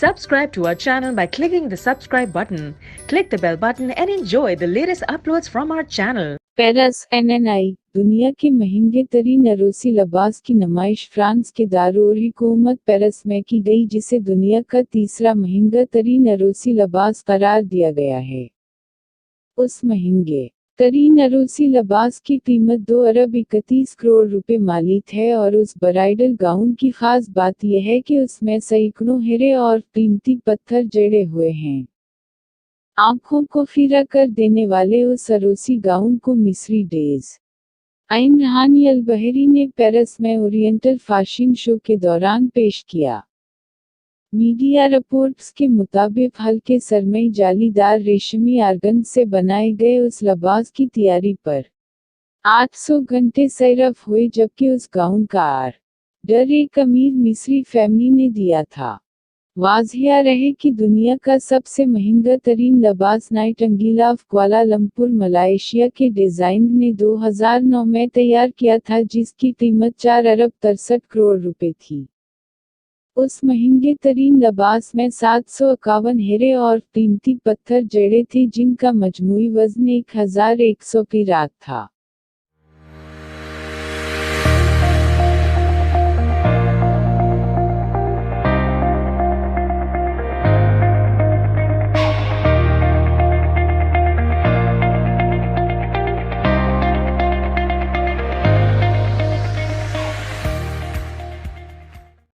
Subscribe to our channel by clicking the subscribe button. Click the bell button and enjoy the latest uploads from our channel. Paris एनएनआई दुनिया के महंगे तरीन अरोसी लिबास की नुमाइश फ्रांस के दारुल हुकूमत पेरिस में की गई, जिसे दुनिया का तीसरा महंगा तरीन अरोसी लिबास करार दिया गया है। उस महंगे तरीन अरोसी लिबास की कीमत 2 अरब 31 करोड़ रुपए मालिक है और उस ब्राइडल गाउन की खास बात यह है कि उसमें सैकड़ों हीरे और कीमती पत्थर जड़े हुए हैं। आंखों को खीरा कर देने वाले उस अरोसी गाउन को मिस्री डेज आइन रहानी अल बहरी ने पेरिस में ओरिएंटल फैशन शो के दौरान पेश किया। मीडिया रिपोर्ट्स के मुताबिक हल्के सरमई जालीदार रेशमी आर्गन से बनाए गए उस लिबास की तैयारी पर 800 घंटे सैरफ हुए, जबकि उस गाउन का ऑर्डर एक अमीर मिस्री फैमिली ने दिया था। वाज़िया रहे कि दुनिया का सबसे महंगा तरीन लिबास नाइटिंगेल ऑफ कुआलालंपुर मलेशिया के डिज़ाइनर ने 2009 में तैयार किया था, जिसकी कीमत 4 अरब 63 करोड़ रुपए थी। उस महंगे तरीन लिबास में 751 हीरे और कीमती पत्थर जड़े थे, जिनका मजमूई वज़न 1100 किरात था।